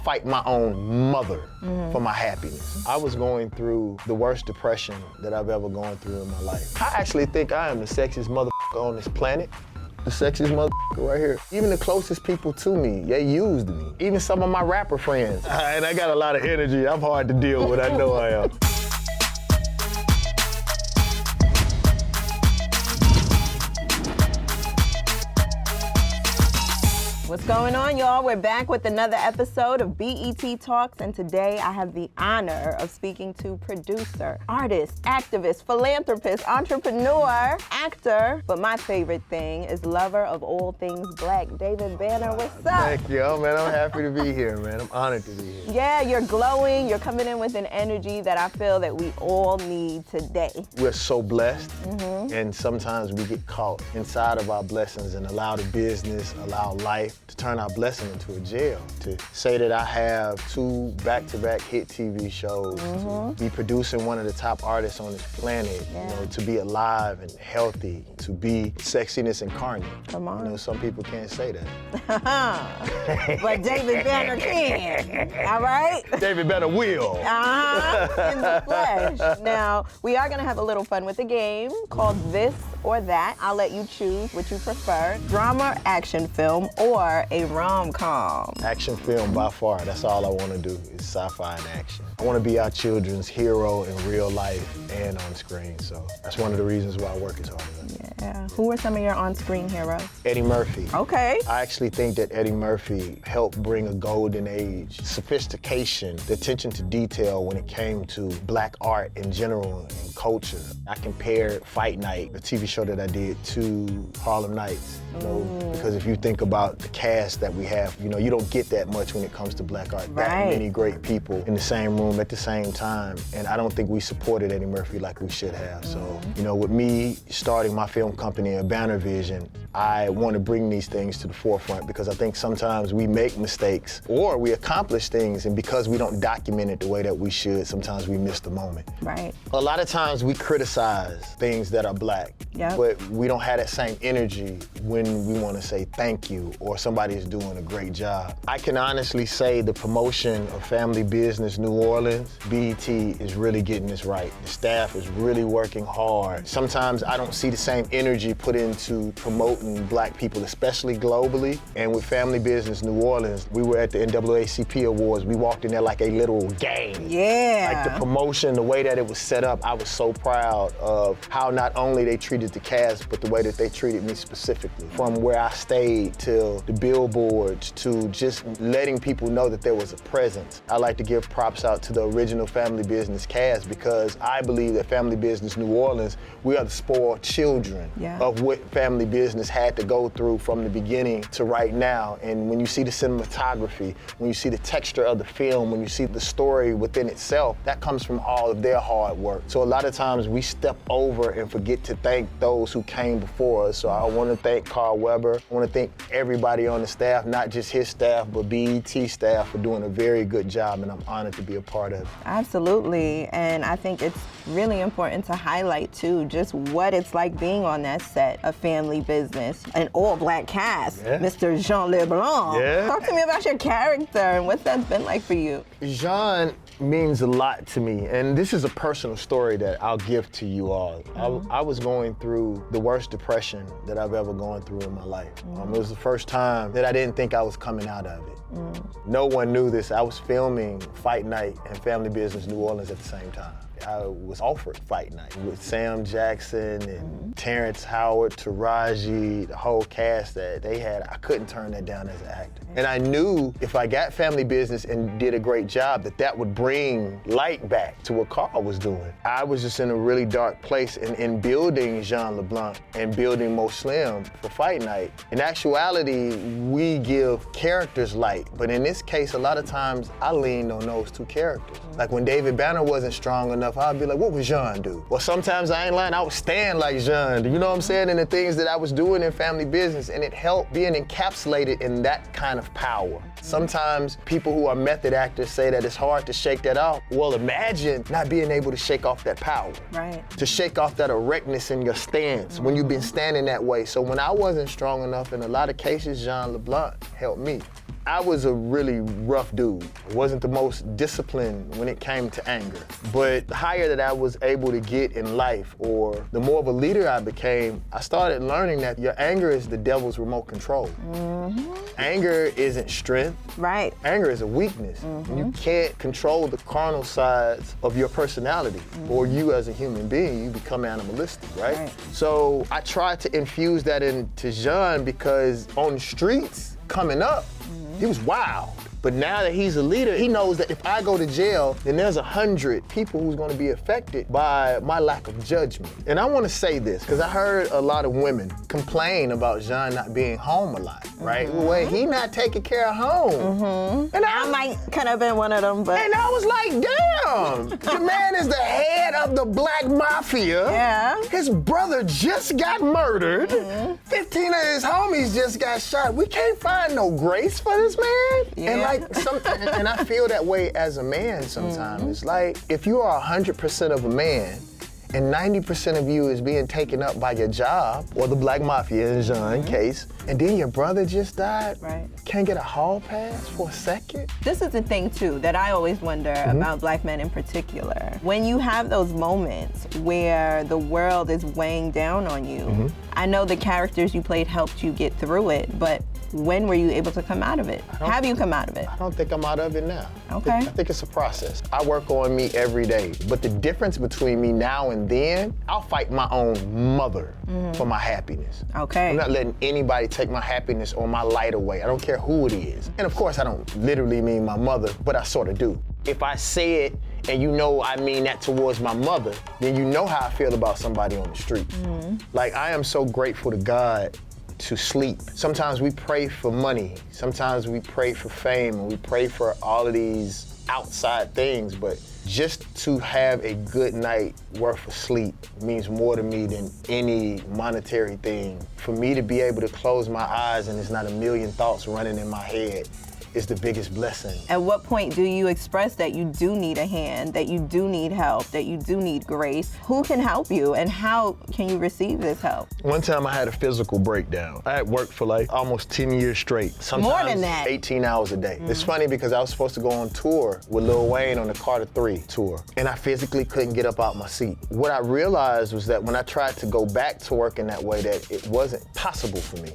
fight my own mother for my happiness. I was going through the worst depression that I've ever gone through in my life. I actually think I am the sexiest motherfucker on this planet. The sexiest motherfucker right here. Even the closest people to me, they used me. Even some of my rapper friends. And I got a lot of energy. I'm hard to deal with, I know I am. What's going on, y'all? We're back with another episode of BET Talks, and today I have the honor of speaking to producer, artist, activist, philanthropist, entrepreneur, actor, but my favorite thing is lover of all things black, David Banner. What's up? Thank you, man. I'm happy to be here, man. I'm honored to be here. Yeah, you're glowing. You're coming in with an energy that I feel that we all need today. We're so blessed, and sometimes we get caught inside of our blessings and allow the business, allow life to turn our blessing into a jail. To say that I have 2 back-to-back hit TV shows, to be producing one of the top artists on this planet, you know, to be alive and healthy, to be sexiness incarnate. Come on. You know, some people can't say that. But David Banner can, all right? David Banner will. In the flesh. Now, we are gonna have a little fun with the game called This or That. I'll let you choose what you prefer, drama, action film, or a rom-com. Action film by far. That's all I want to do is sci-fi and action. I want to be our children's hero in real life and on screen. So that's one of the reasons why I work as hard as I do. Yeah. Who are some of your on-screen heroes? Eddie Murphy. Okay. I actually think that Eddie Murphy helped bring a golden age, sophistication, the attention to detail when it came to black art in general and culture. I compared Fight Night, the TV show that I did, to Harlem Nights. You know, because if you think about the cast that we have, you know, you don't get that much when it comes to black art. Right. That many great people in the same room at the same time. And I don't think we supported Eddie Murphy like we should have. So, you know, with me starting my film company, Banner Vision, I want to bring these things to the forefront because I think sometimes we make mistakes or we accomplish things, and because we don't document it the way that we should, sometimes we miss the moment. Right. A lot of times we criticize things that are black, but we don't have that same energy when we want to say thank you or somebody is doing a great job. I can honestly say the promotion of Family Business New Orleans, BET is really getting this right. The staff is really working hard. Sometimes I don't see the same energy put into promoting black people, especially globally. And with Family Business New Orleans, we were at the NAACP Awards. We walked in there like a literal game. Yeah. Like the promotion, the way that it was set up, I was so proud of how not only they treated the cast, but the way that they treated me specifically. From where I stayed till the billboards to just letting people know that there was a presence. I like to give props out to the original Family Business cast because I believe that Family Business New Orleans, we are the spoiled children of what Family Business had to go through from the beginning to right now. And when you see the cinematography, when you see the texture of the film, when you see the story within itself, that comes from all of their hard work. So a lot of times we step over and forget to thank those who came before us. So I want to thank Carl Weber. I want to thank everybody on the staff, not just his staff, but BET staff for doing a very good job, and I'm honored to be a part of it. Absolutely, and I think it's really important to highlight too, just what it's like being on that set of Family Business, an all-black cast, Mr. Jean LeBlanc. Talk to me about your character and what that's been like for you. Jean means a lot to me, and this is a personal story that I'll give to you all. I was going through the worst depression that I've ever gone through in my life. It was the first time that I didn't think I was coming out of it. No one knew this. I was filming Fight Night and Family Business New Orleans at the same time. I was offered Fight Night with Sam Jackson and Terrence Howard, Taraji, the whole cast that they had. I couldn't turn that down as an actor. And I knew if I got Family Business and did a great job, that would bring light back to what Carl was doing. I was just in a really dark place, and in building Jean LeBlanc and building Mo Slim for Fight Night, in actuality, we give characters light. But in this case, a lot of times I leaned on those 2 characters. Like when David Banner wasn't strong enough, I'd be like, what would Jean do? Well, sometimes I ain't lying, I would stand like Jean. You know what I'm saying? And the things that I was doing in Family Business, and it helped being encapsulated in that kind of power. Sometimes people who are method actors say that it's hard to shake that off. Well, imagine not being able to shake off that power. Right. To shake off that erectness in your stance when you've been standing that way. So when I wasn't strong enough, in a lot of cases, Jean LeBlanc helped me. I was a really rough dude. I wasn't the most disciplined when it came to anger. But the higher that I was able to get in life, or the more of a leader I became, I started learning that your anger is the devil's remote control. Anger isn't strength. Right. Anger is a weakness. You can't control the carnal sides of your personality, or you as a human being, you become animalistic, right? So I tried to infuse that into Jean because on the streets, coming up, he was wild. But now that he's a leader, he knows that if I go to jail, then there's 100 people who's gonna be affected by my lack of judgment. And I wanna say this, because I heard a lot of women complain about Jean not being home a lot, right? Well, he not taking care of home. And I might could have been one of them, but. And I was like, damn, the man is the head of the black mafia. Yeah. His brother just got murdered. 15 of his homies just got shot. We can't find no grace for this man. Yeah. And I feel that way as a man sometimes. It's like, if you are 100% of a man, and 90% of you is being taken up by your job, or the black mafia in Jean's case, and then your brother just died, can't get a hall pass for a second? This is the thing too that I always wonder about black men in particular. When you have those moments where the world is weighing down on you, I know the characters you played helped you get through it, but when were you able to come out of it? Have you come out of it? I don't think I'm out of it now. Okay. I think it's a process. I work on me every day, but the difference between me now and then, I'll fight my own mother for my happiness. Okay. I'm not letting anybody take my happiness or my light away. I don't care who it is. And of course, I don't literally mean my mother, but I sort of do. If I say it and you know I mean that towards my mother, then you know how I feel about somebody on the street. Like, I am so grateful to God to sleep. Sometimes we pray for money. Sometimes we pray for fame, and we pray for all of these outside things, but just to have a good night worth of sleep means more to me than any monetary thing. For me to be able to close my eyes and there's not a million thoughts running in my head is the biggest blessing. At what point do you express that you do need a hand, that you do need help, that you do need grace? Who can help you, and how can you receive this help? One time I had a physical breakdown. I had worked for like almost 10 years straight. Sometimes more than that. 18 hours a day. It's funny because I was supposed to go on tour with Lil Wayne on the Carter 3 tour, and I physically couldn't get up out my seat. What I realized was that when I tried to go back to working that way, that it wasn't possible for me.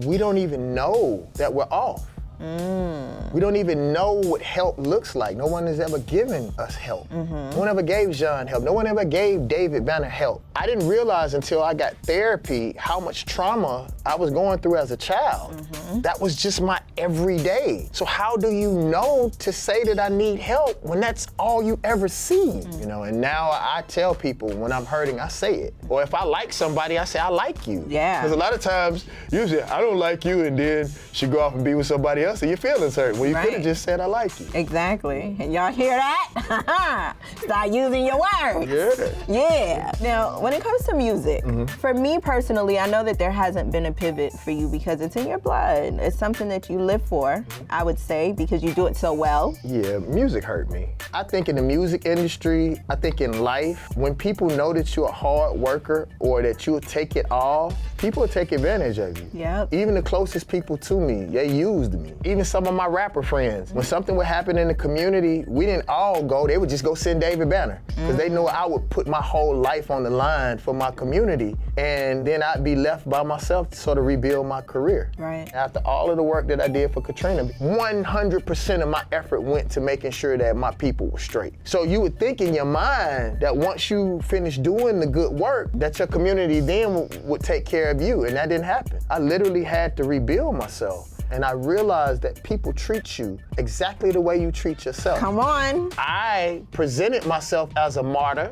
We don't even know that we're off. We don't even know what help looks like. No one has ever given us help. No one ever gave Jean help. No one ever gave David Banner help. I didn't realize until I got therapy how much trauma I was going through as a child. That was just my everyday. So how do you know to say that I need help when that's all you ever see? You know, and now I tell people when I'm hurting, I say it. Or if I like somebody, I say, I like you. Yeah. Because a lot of times, you say, I don't like you, and then she go off and be with somebody else, and your feelings hurt. Well, you could have just said, I like you. Exactly. And y'all hear that? Start using your words. Yeah. Yeah. Now, when it comes to music, for me personally, I know that there hasn't been a pivot for you because it's in your blood. It's something that you live for, I would say, because you do it so well. Yeah, music hurt me. I think in the music industry, I think in life, when people know that you're a hard worker or that you'll take it all, people will take advantage of you. Yep. Even the closest people to me, they used me. Even some of my rapper friends, when something would happen in the community, we didn't all go, they would just go send David Banner. Because they knew I would put my whole life on the line for my community, and then I'd be left by myself to sort of rebuild my career. Right. After all of the work that I did for Katrina, 100% of my effort went to making sure that my people were straight. So you would think in your mind that once you finish doing the good work, that your community then would take care of you, and that didn't happen. I literally had to rebuild myself. And I realized that people treat you exactly the way you treat yourself. Come on. I presented myself as a martyr,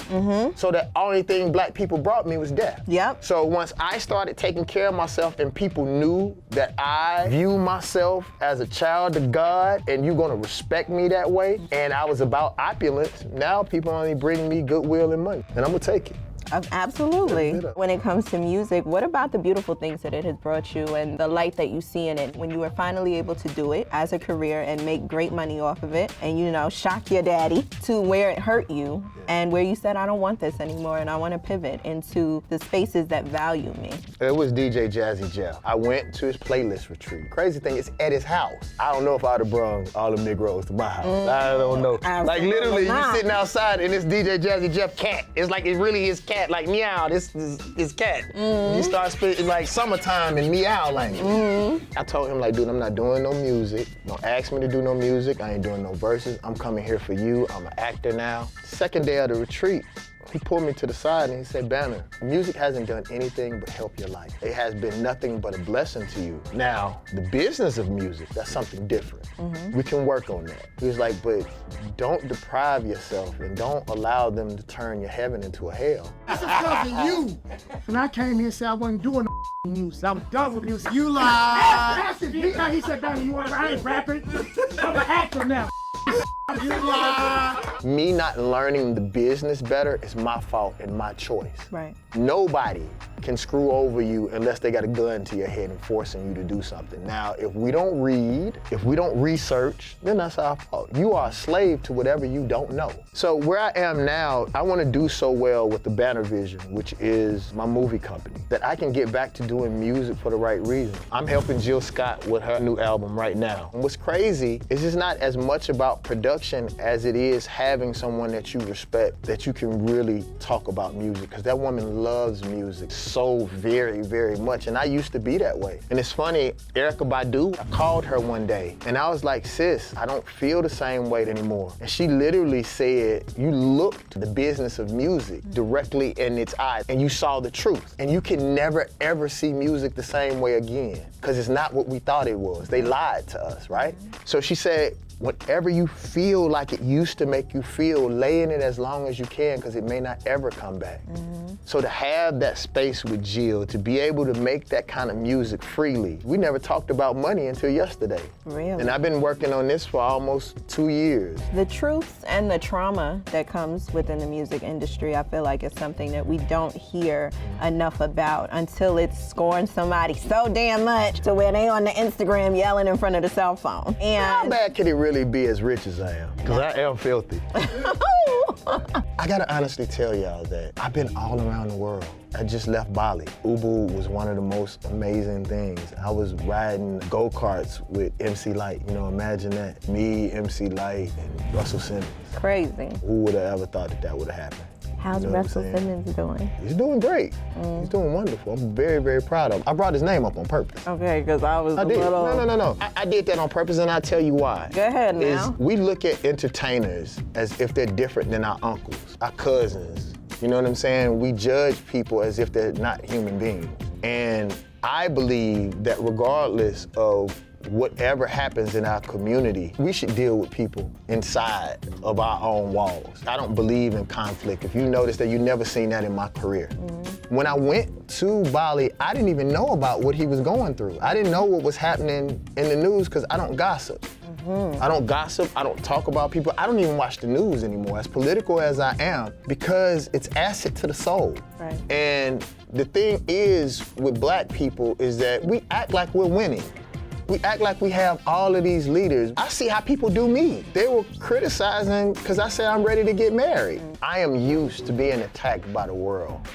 so the only thing black people brought me was death. Yep. So once I started taking care of myself and people knew that I view myself as a child of God and you're gonna respect me that way, and I was about opulence, now people only bring me goodwill and money, and I'm gonna take it. Absolutely. Live it up. When it comes to music, what about the beautiful things that it has brought you and the light that you see in it when you were finally able to do it as a career and make great money off of it and, you know, shock your daddy to where it hurt you and where you said, I don't want this anymore and I want to pivot into the spaces that value me? It was DJ Jazzy Jeff. I went to his playlist retreat. Crazy thing, it's at his house. I don't know if I'd have brung all the Negroes to my house. I don't know. Like literally, you sitting outside and this DJ Jazzy Jeff cat. It's like it really is cat. Like meow, this is his cat. You start spitting like summertime in meow language. I told him like, dude, I'm not doing no music. Don't ask me to do no music. I ain't doing no verses. I'm coming here for you. I'm an actor now. Second day of the retreat, he pulled me to the side and he said, Banner, music hasn't done anything but help your life. It has been nothing but a blessing to you. Now, the business of music, that's something different. We can work on that. He was like, but don't deprive yourself and don't allow them to turn your heaven into a hell. That's because of you. When I came here and said I wasn't doing no music, I was done with music. You lied. He said, Banner, you want to I ain't rapping. I'm an actor now. You lied. Me not learning the business better is my fault and my choice. Right. Nobody can screw over you unless they got a gun to your head and forcing you to do something. Now, if we don't read, if we don't research, then that's our fault. You are a slave to whatever you don't know. So where I am now, I want to do so well with the Banner Vision, which is my movie company, that I can get back to doing music for the right reason. I'm helping Jill Scott with her new album right now. And what's crazy is it's not as much about production as it is having someone that you respect, that you can really talk about music, because that woman loves music so very, very much, and I used to be that way. And it's funny, Erykah Badu, I called her one day, and I was like, sis, I don't feel the same way anymore. And she literally said, you looked the business of music directly in its eyes, and you saw the truth. And you can never, ever see music the same way again, because it's not what we thought it was. They lied to us, right? So she said, whatever you feel like it used to make you feel, lay in it as long as you can, because it may not ever come back. So to have that space with Jill, to be able to make that kind of music freely, we never talked about money until yesterday. Really? And I've been working on this for almost 2 years. The truths and the trauma that comes within the music industry, I feel like it's something that we don't hear enough about until it's scoring somebody so damn much to where they on the Instagram yelling in front of the cell phone. How And bad could it really be as rich as I am? Because I am filthy. I gotta honestly tell y'all that I've been all around the world. I just left Bali. Ubu was one of the most amazing things. I was riding go-karts with MC Light. You know, imagine that. Me, MC Light, and Russell Simmons. crazy. Who would have ever thought that that would have happened? How's You know what I'm Russell saying? Simmons doing? He's doing great. He's doing wonderful. I'm very, very proud of him. I brought his name up on purpose. Okay, because I was I a did. little... No. I did that on purpose, and I'll tell you why. Go ahead now. We look at entertainers as if they're different than our uncles, our cousins. You know what I'm saying? We judge people as if they're not human beings. And I believe that regardless of whatever happens in our community, we should deal with people inside of our own walls. I don't believe in conflict. If you notice that, you never seen that in my career. When I went to Bali, I didn't even know about what he was going through. I didn't know what was happening in the news because I don't gossip. I don't gossip, I don't talk about people. I don't even watch the news anymore, as political as I am, because it's acid to the soul. Right. And the thing is with black people is that we act like we're winning. We act like we have all of these leaders. I see how people do me. They were criticizing because I said I'm ready to get married. I am used to being attacked by the world,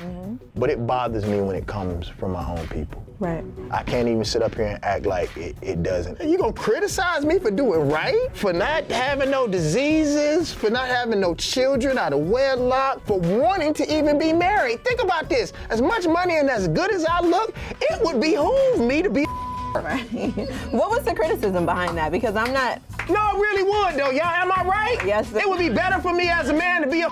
but it bothers me when it comes from my own people. Right. I can't even sit up here and act like it doesn't. You gonna criticize me for doing right? For not having no diseases, for not having no children out of wedlock, for wanting to even be married? Think about this. As much money and as good as I look, it would behoove me to be Right. What was the criticism behind that? Because I'm not... No, it really would though, y'all, am I right? Yes. It would be better for me as a man to be a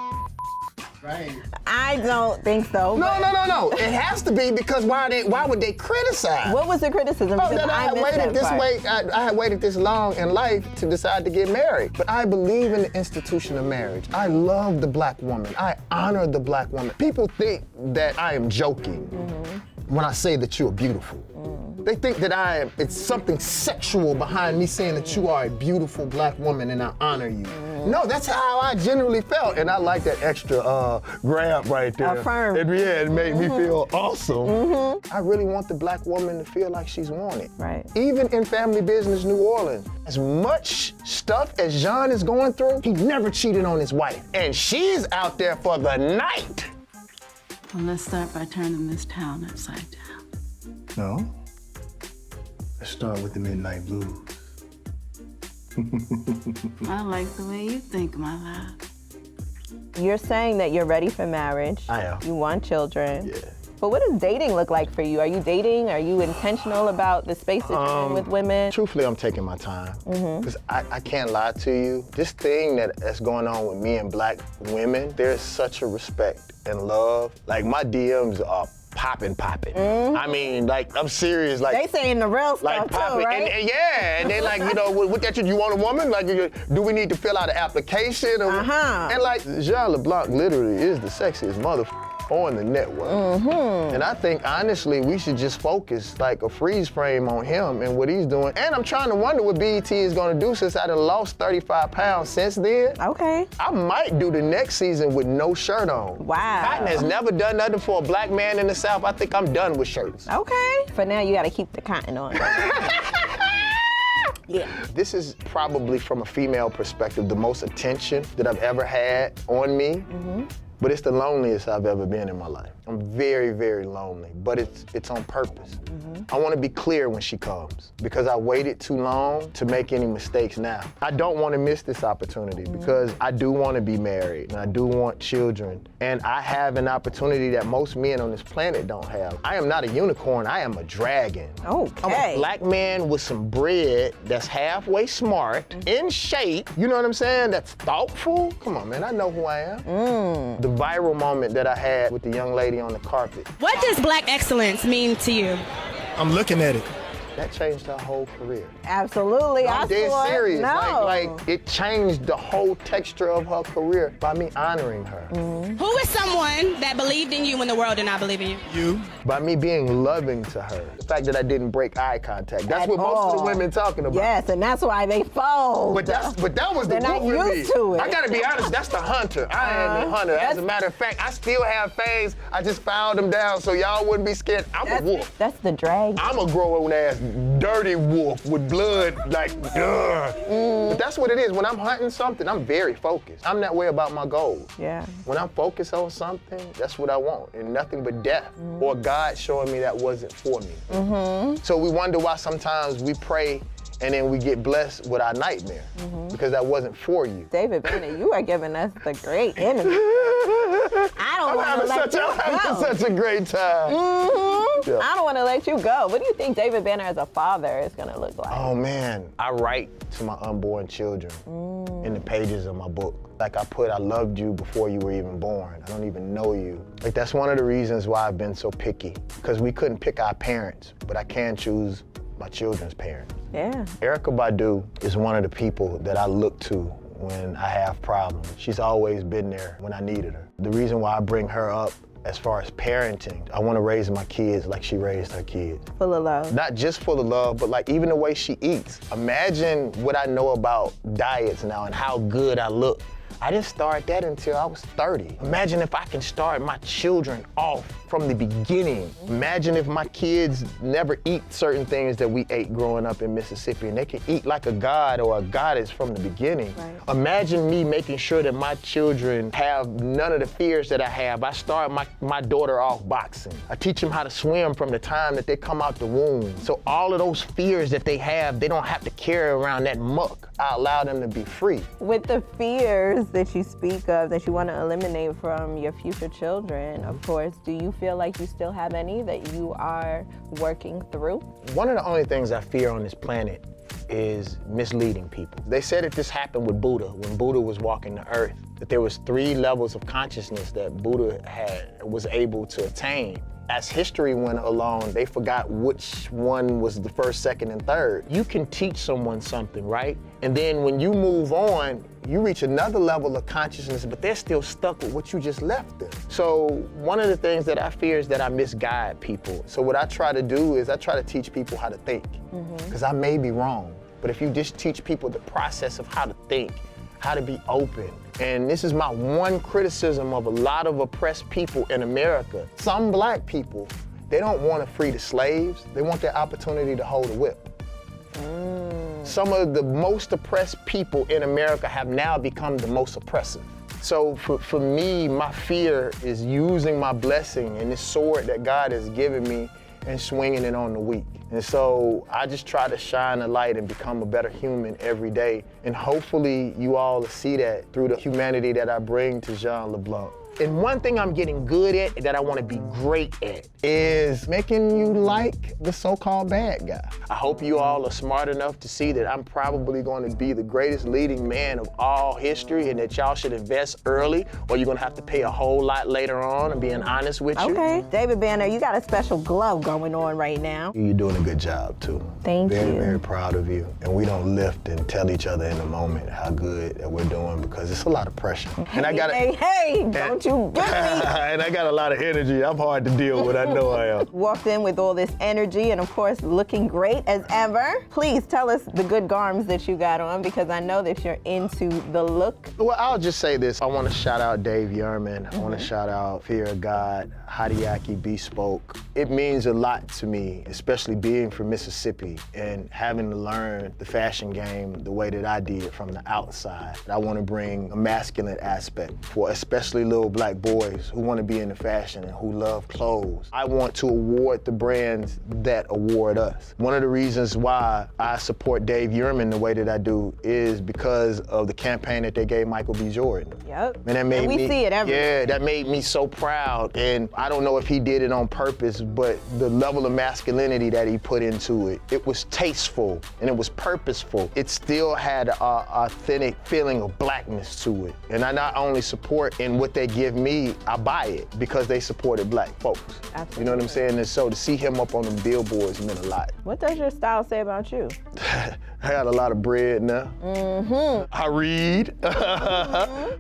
Right. I don't think so. No. It has to be, because why would they criticize? What was the criticism? Oh, Because that I had missed waited that this part. way. I had waited this long in life to decide to get married. But I believe in the institution of marriage. I love the black woman. I honor the black woman. People think that I am joking when I say that you're beautiful. They think that it's something sexual behind me saying that you are a beautiful black woman and I honor you. No, that's how I generally felt. And I like that extra grab right there. Affirm. It made me feel awesome. I really want the black woman to feel like she's wanted. Right. Even in family business New Orleans, as much stuff as John is going through, he never cheated on his wife. And she's out there for the night. Well, let's start by turning this town upside down. No. Let's start with the Midnight Blues. I like the way you think, my love. You're saying that you're ready for marriage. I am. You want children. Yeah. But what does dating look like for you? Are you dating? Are you intentional about the space that you're in with women? Truthfully, I'm taking my time. Because I can't lie to you. This thing that's going on with me and black women, there's such a respect and love. Like, my DMs are popping. I mean, like, I'm serious. Like, They saying the real like stuff too, right? And they like, you know, what that you want a woman? Like, do we need to fill out an application? And like, Jean LeBlanc literally is the sexiest motherfucker on the network. And I think, honestly, we should just focus like a freeze frame on him and what he's doing. And I'm trying to wonder what BET is gonna do since I done lost 35 pounds since then. Okay. I might do the next season with no shirt on. Wow. Cotton has never done nothing for a black man in the South. I think I'm done with shirts. Okay. For now, you gotta keep the cotton on. Yeah. This is probably, from a female perspective, the most attention that I've ever had on me. But it's the loneliest I've ever been in my life. I'm very, very lonely, but it's on purpose. I want to be clear when she comes because I waited too long to make any mistakes now. I don't want to miss this opportunity because I do want to be married and I do want children. And I have an opportunity that most men on this planet don't have. I am not a unicorn, I am a dragon. Okay. I'm a black man with some bread that's halfway smart, in shape, you know what I'm saying? That's thoughtful. Come on, man, I know who I am. The viral moment that I had with the young lady on the carpet. What does black excellence mean to you? I'm looking at it. That changed her whole career. Absolutely. I'm I dead saw it. serious. No. Like it changed the whole texture of her career by me honoring her. Who is someone that believed in you when the world did not believe in you? You. By me being loving to her. The fact that I didn't break eye contact. That's At what most of the all. women talking about. Yes, and that's why they fold. But that was the They're not wolf in me. used to it. I gotta be honest, that's the hunter. I am the hunter. As a matter of fact, I still have fangs. I just filed them down so y'all wouldn't be scared. I'm a wolf. That's the dragon. I'm a grown ass dirty wolf with blood like, ugh. But that's what it is. When I'm hunting something, I'm very focused. I'm that way about my goals. Yeah. When I'm focused on something, that's what I want, and nothing but death or God showing me that wasn't for me. So we wonder why sometimes we pray and then we get blessed with our nightmare because that wasn't for you. David Banner, you are giving us the great energy. I don't want to let you I'm having go. such a great time. Yeah. I don't want to let you go. What do you think David Banner as a father is going to look like? Oh man, I write to my unborn children in the pages of my book. Like I put, I loved you before you were even born. I don't even know you. Like that's one of the reasons why I've been so picky, because we couldn't pick our parents, but I can choose my children's parents. Yeah. Erykah Badu is one of the people that I look to when I have problems. She's always been there when I needed her. The reason why I bring her up as far as parenting, I want to raise my kids like she raised her kids. Full of love. Not just full of love, but like even the way she eats. Imagine what I know about diets now and how good I look. I didn't start that until I was 30. Imagine if I can start my children off from the beginning. Imagine if my kids never eat certain things that we ate growing up in Mississippi and they can eat like a god or a goddess from the beginning. Right. Imagine me making sure that my children have none of the fears that I have. I start my daughter off boxing. I teach them how to swim from the time that they come out the womb. So all of those fears that they have, they don't have to carry around that muck. I allow them to be free. With the fears that you speak of, that you want to eliminate from your future children, of course, do you feel like you still have any that you are working through? One of the only things I fear on this planet is misleading people. They said that this happened with Buddha, when Buddha was walking the earth, that there was 3 levels of consciousness that Buddha was able to attain. As history went along, they forgot which one was the first, second, and third. You can teach someone something, right? And then when you move on, you reach another level of consciousness, but they're still stuck with what you just left them. So one of the things that I fear is that I misguide people. So what I try to do is I try to teach people how to think, because I may be wrong. But if you just teach people the process of how to think, how to be open. And this is my one criticism of a lot of oppressed people in America. Some black people, they don't want to free the slaves. They want their opportunity to hold a whip. Some of the most oppressed people in America have now become the most oppressive. So for me, my fear is using my blessing and this sword that God has given me and swinging it on the weak. And so I just try to shine a light and become a better human every day. And hopefully you all will see that through the humanity that I bring to Jean LeBlanc. And one thing I'm getting good at that I want to be great at is making you like the so-called bad guy. I hope you all are smart enough to see that I'm probably going to be the greatest leading man of all history and that y'all should invest early or you're going to have to pay a whole lot later on. I'm being honest with you. Okay. David Banner, you got a special glove going on right now. You're doing a good job too. Thank you. Very, very proud of you. And we don't lift and tell each other in the moment how good that we're doing because it's a lot of pressure. And I got Hey, don't you get me. And I got a lot of energy. I'm hard to deal with. I know I am. Walked in with all this energy and of course looking great as ever. Please tell us the good garms that you got on because I know that you're into the look. Well, I'll just say this. I want to shout out Dave Yerman. I want to shout out Fear of God, Hadiaki Bespoke. It means a lot to me, especially being from Mississippi and having to learn the fashion game the way that I did from the outside. I want to bring a masculine aspect for especially little black boys who want to be into fashion and who love clothes. I want to award the brands that award us. One of the reasons why I support Dave Yerman the way that I do is because of the campaign that they gave Michael B. Jordan. Yep. And that made and we see it everywhere. Yeah, that made me so proud. And I don't know if he did it on purpose, but the level of masculinity that he put into it, it was tasteful and it was purposeful. It still had an authentic feeling of blackness to it. And I not only support in what they give me, I buy it because they supported black folks. Absolutely. You know what I'm saying? And so to see him up on them billboards meant a lot. What does your style say about you? I got a lot of bread now. I read.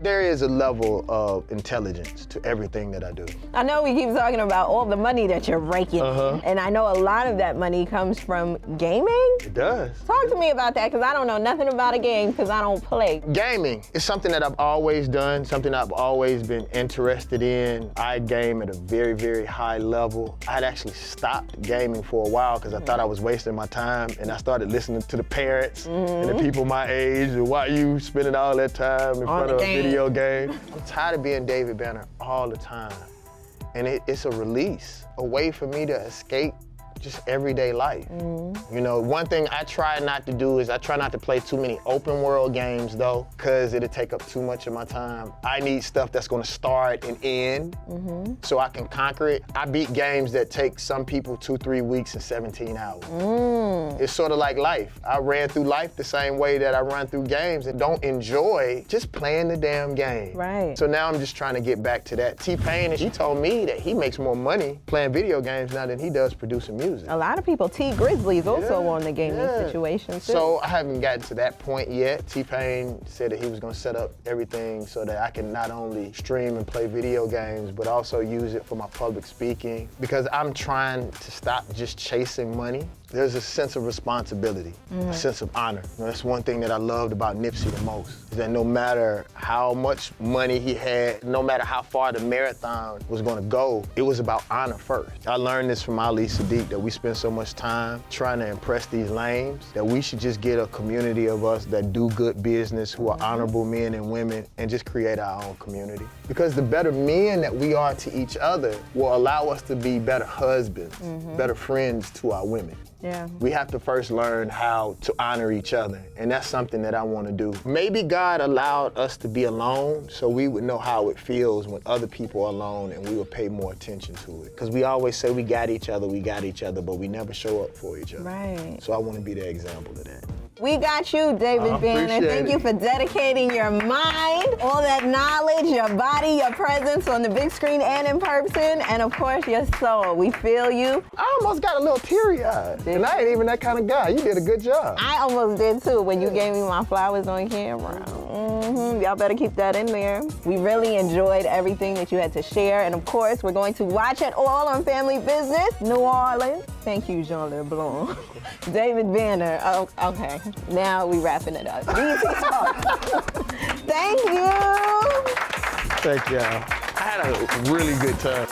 There is a level of intelligence to everything that I do. I know we keep talking about all the money that you're raking in, and I know a lot of that money comes from gaming. It does. Talk to me about that, because I don't know nothing about a game, because I don't play. Gaming is something that I've always done, something I've always been interested in. I game at a very, very high level. I had actually stopped gaming for a while because I thought I was wasting my time, and I started listening to the parents and the people my age, and why you spending all that time in front of a video game. I'm tired of being David Banner all the time. And it's a release, a way for me to escape just everyday life. You know, one thing I try not to do is I try not to play too many open world games though, because it'll take up too much of my time. I need stuff that's gonna start and end so I can conquer it. I beat games that take some people 2-3 weeks and 17 hours. It's sort of like life. I ran through life the same way that I run through games and don't enjoy just playing the damn game. Right. So now I'm just trying to get back to that. T-Pain, he told me that he makes more money playing video games now than he does producing music. A lot of people, T Grizzly's also on the gaming situation too. So I haven't gotten to that point yet. T-Pain said that he was gonna set up everything so that I can not only stream and play video games, but also use it for my public speaking. Because I'm trying to stop just chasing money. There's a sense of responsibility, a sense of honor. You know, that's one thing that I loved about Nipsey the most, is that no matter how much money he had, no matter how far the marathon was gonna go, it was about honor first. I learned this from Ali Sadiq, that we spend so much time trying to impress these lames, that we should just get a community of us that do good business, who are honorable men and women, and just create our own community. Because the better men that we are to each other will allow us to be better husbands, better friends to our women. Yeah. We have to first learn how to honor each other, and that's something that I want to do. Maybe God allowed us to be alone so we would know how it feels when other people are alone, and we would pay more attention to it. Because we always say we got each other, but we never show up for each other. Right. So I want to be the example of that. We got you, David Banner. appreciate Thank you it. for dedicating your mind, all that knowledge, your body, your presence on the big screen and in person, and of course, your soul. We feel you. I almost got a little teary-eyed, and I ain't even that kind of guy. You did a good job. I almost did too when you gave me my flowers on camera. Y'all better keep that in there. We really enjoyed everything that you had to share, and of course, we're going to watch it all on Family Business, New Orleans. Thank you, Jean LeBlanc. David Banner. Oh, okay. Now we wrapping it up. BET Talks. Thank you. Thank y'all. I had a really good time.